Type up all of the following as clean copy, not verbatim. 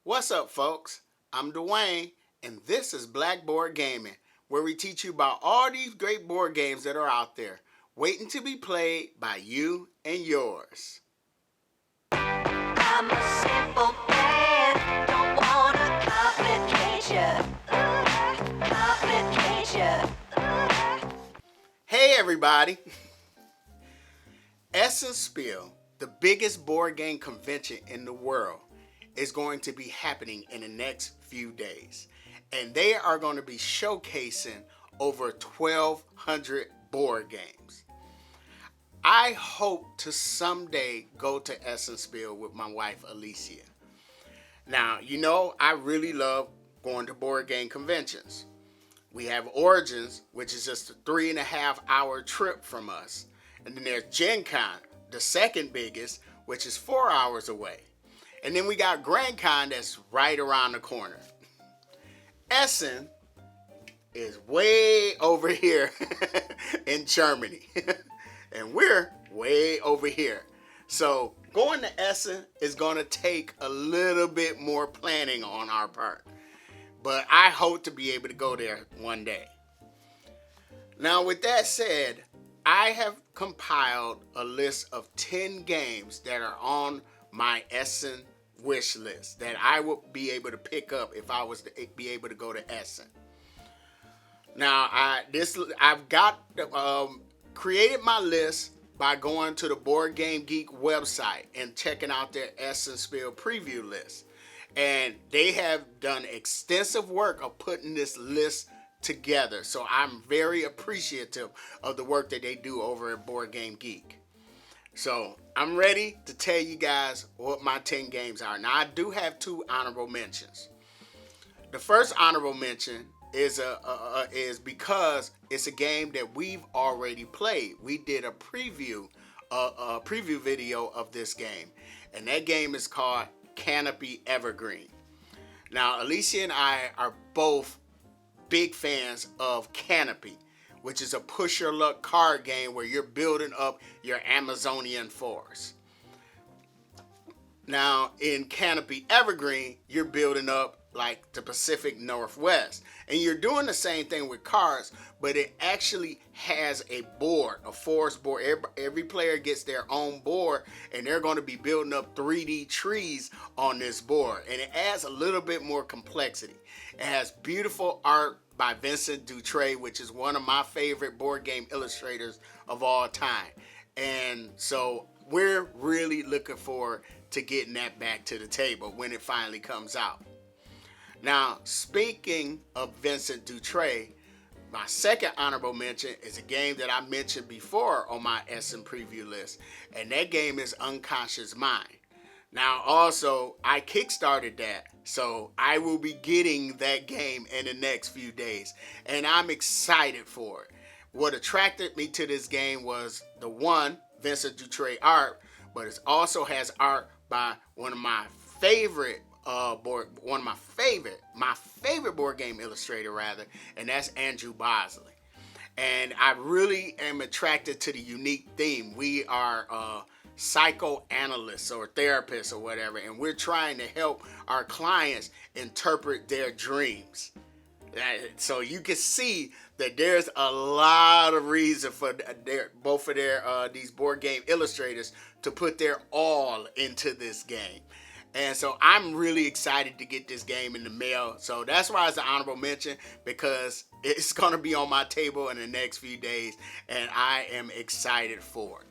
What's up, folks? I'm Dwayne, and this is Blackboard Gaming, where we teach you about all these great board games that are out there, waiting to be played by you and yours. I'm a simple man, don't wanna complication. Hey, everybody! Essen Spiel, the biggest board game convention in the world, is going to be happening in the next few days. And they are going to be showcasing over 1,200 board games. I hope to someday go to Essen Spiel with my wife, Alicia. Now, I really love going to board game conventions. We have Origins, which is just a 3.5-hour trip from us. And then there's Gen Con, the second biggest, which is 4 hours away. And then we got Grand Con that's right around the corner. Essen is way over here in Germany. And we're way over here. So going to Essen is going to take a little bit more planning on our part. But I hope to be able to go there one day. Now, with that said, I have compiled a list of 10 games that are on my Essen wish list that I would be able to pick up if I was to be able to go to Essen. Now, I've created my list by going to the Board Game Geek website and checking out their Essen Spiel preview list. And they have done extensive work of putting this list together. So I'm very appreciative of the work that they do over at Board Game Geek. So I'm ready to tell you guys what my 10 games are. Now, I do have 2 honorable mentions. The first honorable mention is because it's a game that we've already played. We did a preview video of this game, and that game is called Canopy Evergreen. Now, Alicia and I are both big fans of Canopy, which is a push your luck card game where you're building up your Amazonian forest. Now, in Canopy Evergreen, you're building up like the Pacific Northwest. And you're doing the same thing with cards, but it actually has a board, a forest board. Every player gets their own board, and they're going to be building up 3D trees on this board. And it adds a little bit more complexity. It has beautiful art by Vincent Dutray, which is one of my favorite board game illustrators of all time. And so we're really looking forward to getting that back to the table when it finally comes out. Now, speaking of Vincent Dutray, my second honorable mention is a game that I mentioned before on my Essen preview list, and that game is Unconscious Mind. Now, also, I kickstarted that, so I will be getting that game in the next few days, and I'm excited for it. What attracted me to this game was the Vincent Dutray art, but it also has art by one of my favorite board game illustrator rather, and that's Andrew Bosley. And I really am attracted to the unique theme. We are psychoanalysts or therapists or whatever, and we're trying to help our clients interpret their dreams. So you can see that there's a lot of reason for both of these board game illustrators to put their all into this game. And so I'm really excited to get this game in the mail. So that's why it's an honorable mention, because it's going to be on my table in the next few days, and I am excited for it.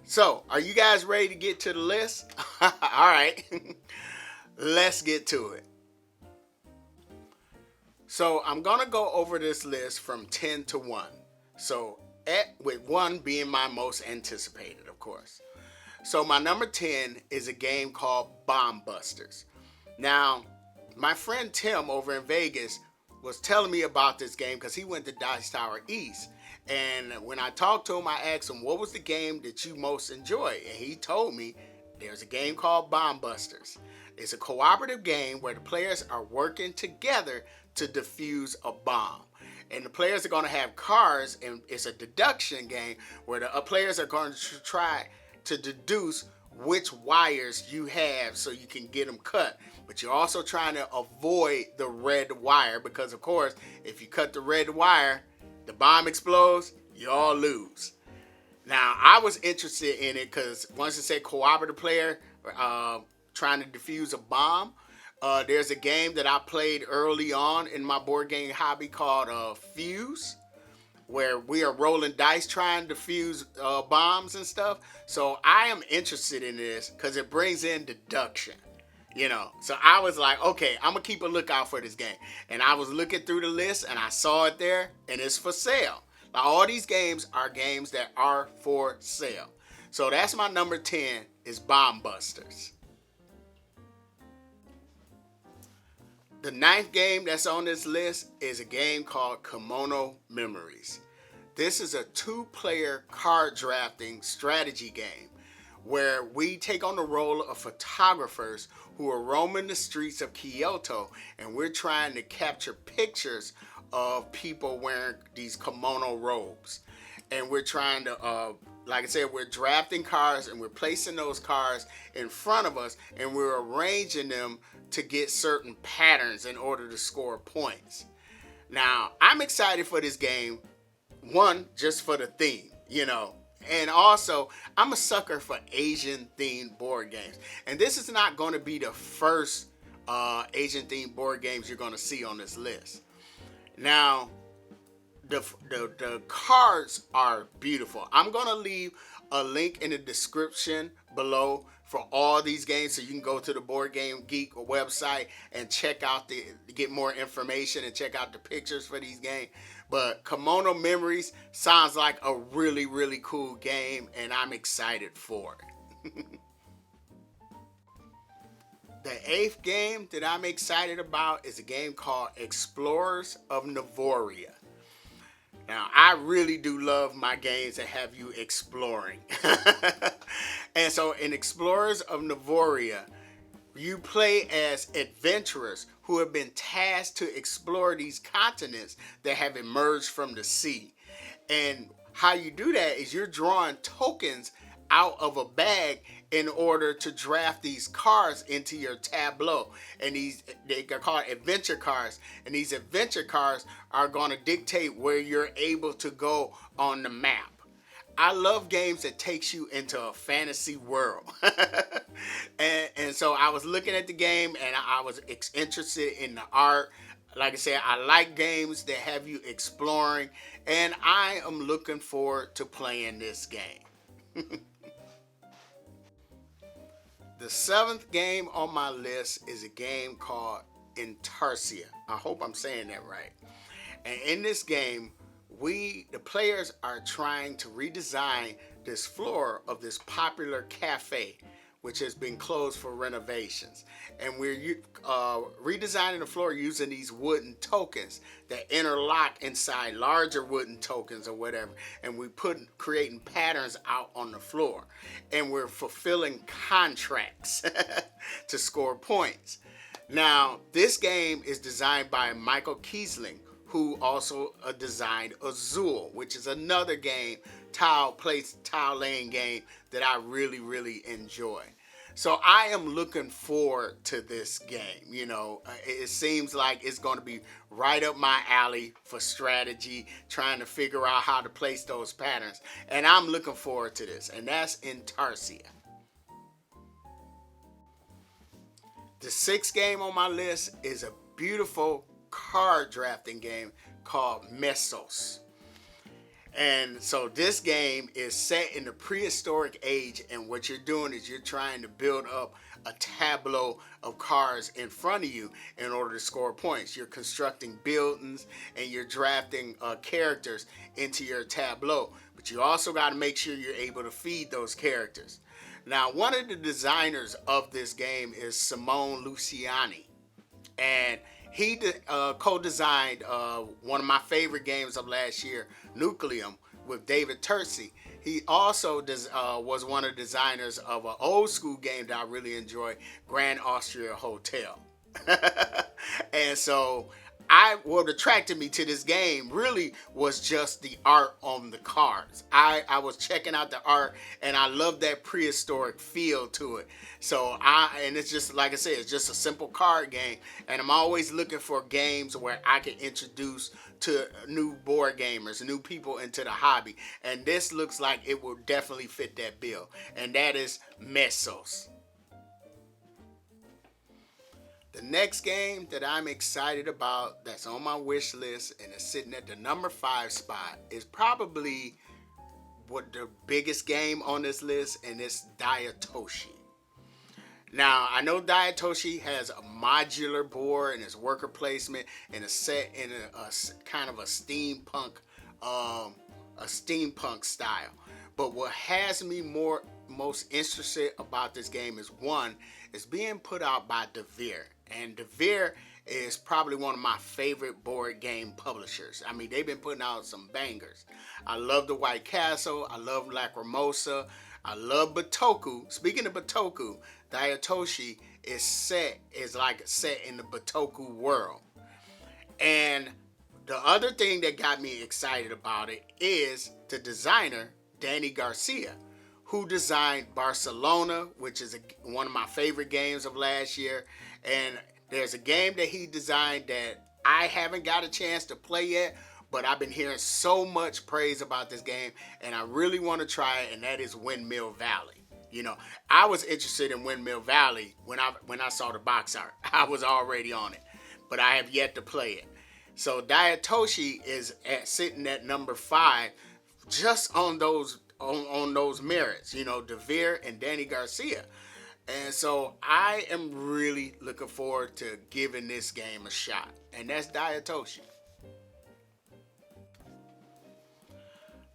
So, are you guys ready to get to the list? All right, let's get to it. So I'm going to go over this list from 10 to 1. So with 1 being my most anticipated, of course. So my number 10 is a game called Bomb Busters. Now, my friend Tim over in Vegas was telling me about this game because he went to Dice Tower East. And when I talked to him, I asked him, what was the game that you most enjoy? And he told me there's a game called Bomb Busters. It's a cooperative game where the players are working together to defuse a bomb. And the players are going to have cards, and it's a deduction game where the players are going to try to deduce which wires you have so you can get them cut. But you're also trying to avoid the red wire because, of course, if you cut the red wire, the bomb explodes, you all lose. Now, I was interested in it because once it said cooperative player trying to defuse a bomb, there's a game that I played early on in my board game hobby called Fuse, where we are rolling dice trying to defuse bombs and stuff. So I am interested in this because it brings in deduction. So I was like, okay, I'm gonna keep a lookout for this game. And I was looking through the list and I saw it there and it's for sale. Now all these games are games that are for sale. So that's my number 10 is Bomb Busters. The 9th game that's on this list is a game called Kimono Memories. This is a 2-player card drafting strategy game where we take on the role of photographers who are roaming the streets of Kyoto, and we're trying to capture pictures of people wearing these kimono robes. And we're trying to, like I said, we're drafting cards and we're placing those cards in front of us and we're arranging them to get certain patterns in order to score points. Now, I'm excited for this game, one, just for the theme, and also I'm a sucker for Asian themed board games. And this is not going to be the first Asian themed board games you're going to see on this list. Now, the cards are beautiful. I'm going to leave a link in the description below for all these games so you can go to the Board Game Geek website and check out get more information and check out the pictures for these games. But Kimono Memories sounds like a really, really cool game and I'm excited for it. The 8th game that I'm excited about is a game called Explorers of Navoria. Now, I really do love my games that have you exploring. And so in Explorers of Navoria, you play as adventurers who have been tasked to explore these continents that have emerged from the sea. And how you do that is you're drawing tokens out of a bag in order to draft these cards into your tableau. And they're called adventure cards. And these adventure cards are going to dictate where you're able to go on the map. I love games that takes you into a fantasy world. and so I was looking at the game and I was interested in the art. Like I said, I like games that have you exploring, and I am looking forward to playing this game. The 7th game on my list is a game called Intarsia. I hope I'm saying that right. And in this game, the players are trying to redesign this floor of this popular cafe, which has been closed for renovations. And we're redesigning the floor using these wooden tokens that interlock inside larger wooden tokens or whatever. And we creating patterns out on the floor. And we're fulfilling contracts to score points. Now, this game is designed by Michael Kiesling, who also designed Azul, which is another game, tile laying game that I really, really enjoy. So I am looking forward to this game. It seems like it's going to be right up my alley for strategy, trying to figure out how to place those patterns. And I'm looking forward to this, and that's Intarsia. The 6th game on my list is a beautiful card drafting game called Mesos. And so this game is set in the prehistoric age, and what you're doing is you're trying to build up a tableau of cards in front of you in order to score points. You're constructing buildings and you're drafting characters into your tableau, but you also got to make sure you're able to feed those characters. Now, one of the designers of this game is Simone Luciani, and he co-designed one of my favorite games of last year, Nucleum, with David Turczi. He also was one of the designers of an old school game that I really enjoy, Grand Austria Hotel. And so what attracted me to this game really was just the art on the cards. I was checking out the art, and I love that prehistoric feel to it. So and it's just like I said, it's just a simple card game, and I'm always looking for games where I can introduce to new board gamers, new people into the hobby, and this looks like it will definitely fit that bill, and that is Mesos. The next game that I'm excited about that's on my wish list and is sitting at the number 5 spot is probably what the biggest game on this list, and it's Diatoshi. Now, I know Diatoshi has a modular board and its worker placement and a set in a kind of a steampunk style. But what has me most interested about this game is one, it's being put out by DeVere. And DeVere is probably one of my favorite board game publishers. I mean, they've been putting out some bangers. I love the White Castle. I love Lacrimosa. I love Batoku. Speaking of Batoku, Diatoshi is set in the Batoku world. And the other thing that got me excited about it is the designer, Danny Garcia, who designed Barcelona, which is one of my favorite games of last year. And there's a game that he designed that I haven't got a chance to play yet, but I've been hearing so much praise about this game, and I really want to try it, and that is Windmill Valley. You know, I was interested in Windmill Valley when I saw the box art. I was already on it, but I have yet to play it. So Diatoshi is sitting at number 5, just on those merits, you know, DeVere and Danny Garcia. And so I am really looking forward to giving this game a shot. And that's Diatoshi.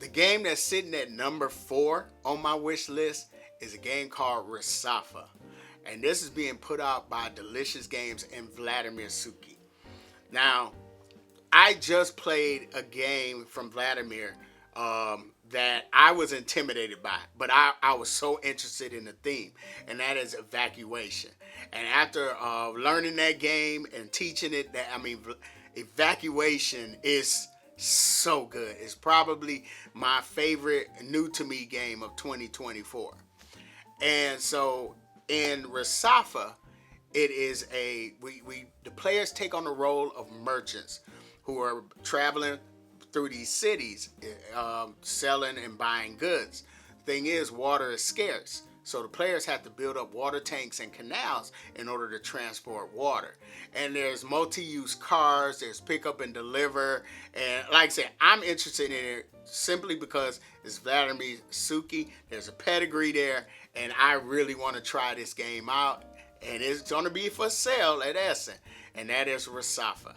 The game that's sitting at number 4 on my wish list is a game called Risafa. And this is being put out by Delicious Games and Vladimir Suki. Now, I just played a game from Vladimir that I was intimidated by, but I was so interested in the theme, and that is Evacuation. And after learning that game and teaching it, Evacuation is so good. It's probably my favorite new to me game of 2024. And so in Risafa, it is the players take on the role of merchants who are traveling through these cities, selling and buying goods. Thing is, water is scarce, so the players have to build up water tanks and canals in order to transport water. And there's multi-use cars, there's pick up and deliver, and like I said, I'm interested in it simply because it's Vladimir Suki. There's a pedigree there, and I really want to try this game out, and it's going to be for sale at Essen, and that is Risafa.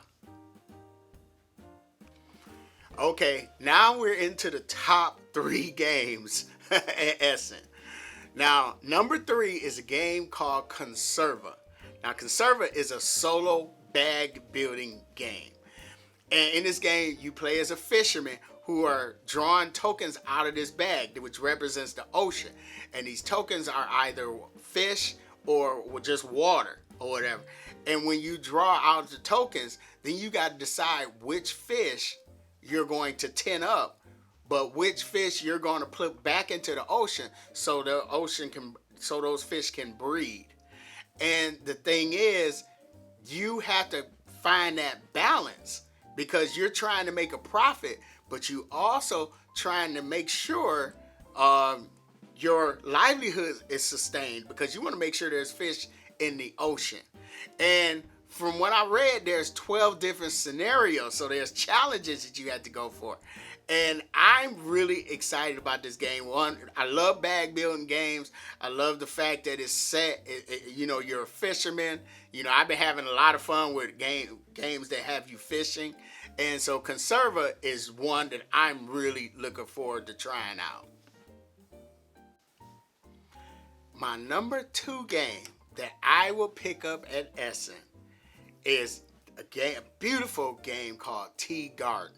Okay, now we're into the top 3 games at Essen. Now, number 3 is a game called Conserva. Now, Conserva is a solo bag building game. And in this game, you play as a fisherman who are drawing tokens out of this bag, which represents the ocean. And these tokens are either fish or just water or whatever. And when you draw out the tokens, then you got to decide which fish you're going to tin up, but which fish you're going to put back into the ocean so those fish can breed. And the thing is, you have to find that balance because you're trying to make a profit, but you also trying to make sure your livelihood is sustained because you want to make sure there's fish in the ocean. And from what I read, there's 12 different scenarios, so there's challenges that you have to go for. And I'm really excited about this game. One, I love bag building games. I love the fact that it's set, you're a fisherman. You know, I've been having a lot of fun with games that have you fishing. And so Conserva is one that I'm really looking forward to trying out. My number 2 game that I will pick up at Essen is a beautiful game called Tea Garden.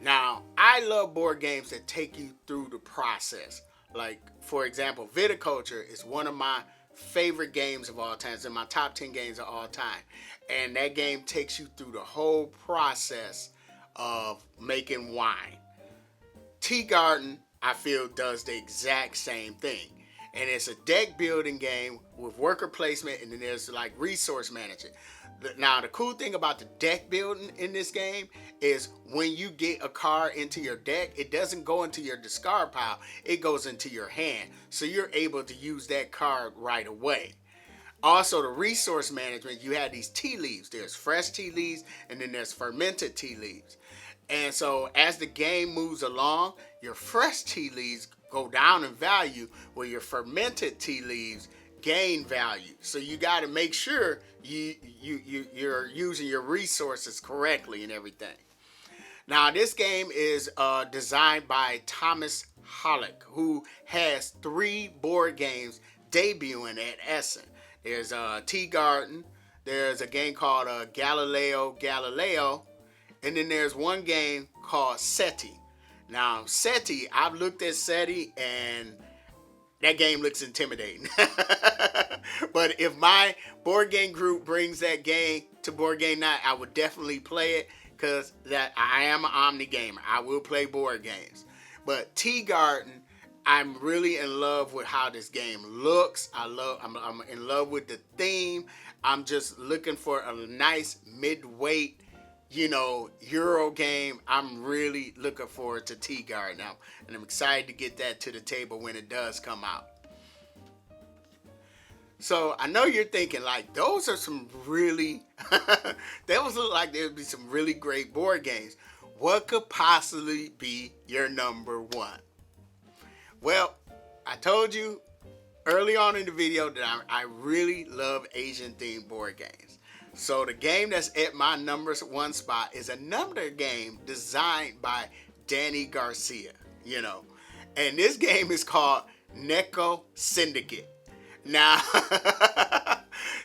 Now, I love board games that take you through the process. Like, for example, viticulture is one of my favorite games of all time. It's in my top 10 games of all time. And that game takes you through the whole process of making wine. Tea Garden, I feel, does the exact same thing. And it's a deck building game with worker placement, and then there's like resource management. Now, the cool thing about the deck building in this game is when you get a card into your deck, it doesn't go into your discard pile, it goes into your hand. So you're able to use that card right away. Also, the resource management, you have these tea leaves. There's fresh tea leaves, and then there's fermented tea leaves. And so as the game moves along, your fresh tea leaves go down in value, where your fermented tea leaves gain value. So you got to make sure you're using your resources correctly and everything. Now, this game is designed by Thomas Hollick, who has 3 board games debuting at Essen. There's Tea Garden, there's a game called Galileo, and then there's one game called SETI. Now, SETI, I've looked at SETI, and that game looks intimidating. But if my board game group brings that game to Board Game Night, I would definitely play it, because that I am an omni gamer. I will play board games. But Tea Garden, I'm really in love with how this game looks. I'm in love with the theme. I'm just looking for a nice mid-weight, Euro game. I'm really looking forward to Tea Garden now, and I'm excited to get that to the table when it does come out. So I know you're thinking, like, those are some really, those look like there would be some really great board games. What could possibly be your number one? Well, I told you early on in the video that I really love Asian themed board games. So the game that's at my number 1 spot is another game designed by Danny Garcia, And this game is called Neko Syndicate. Now,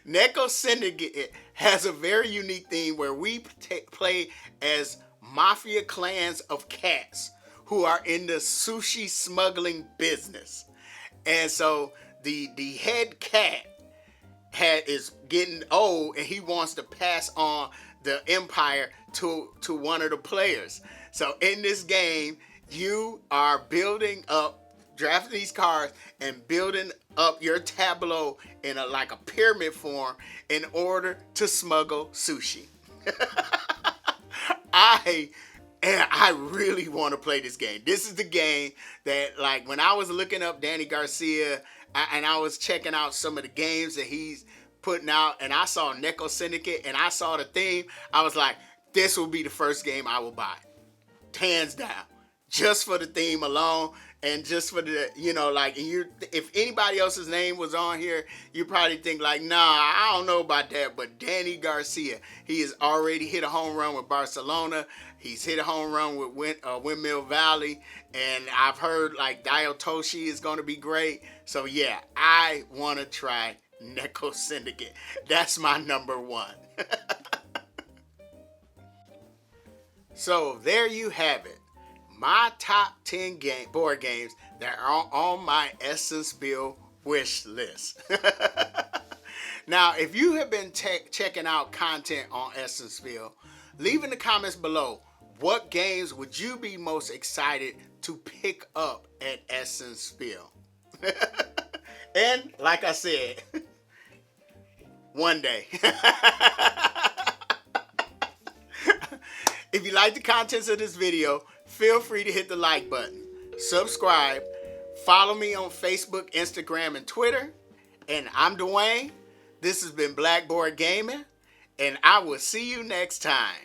Neko Syndicate has a very unique theme where we play as mafia clans of cats who are in the sushi smuggling business. And so the head cat is getting old, and he wants to pass on the empire to one of the players. So in this game, you are building up, drafting these cards and building up your tableau in a pyramid form in order to smuggle sushi. I really want to play this game. This is the game that, when I was looking up Danny Garcia and I was checking out some of the games that he's putting out, and I saw Neko Syndicate and I saw the theme, I was like, this will be the first game I will buy. Hands down. Just for the theme alone, and just for the, if anybody else's name was on here, you probably think nah, I don't know about that. But Danny Garcia, he has already hit a home run with Barcelona. He's hit a home run with Windmill Valley, and I've heard Daiotoshi is going to be great. So yeah, I want to try Neko Syndicate. That's my number 1. So there you have it. My top 10 board games that are on my Essen Spiel wish list. Now, if you have been checking out content on Essen Spiel, leave in the comments below, what games would you be most excited to pick up at Essen Spiel? And like I said, one day. If you like the contents of this video, feel free to hit the like button, subscribe, follow me on Facebook, Instagram, and Twitter. And I'm Dwayne. This has been BlackBoard Gaming, and I will see you next time.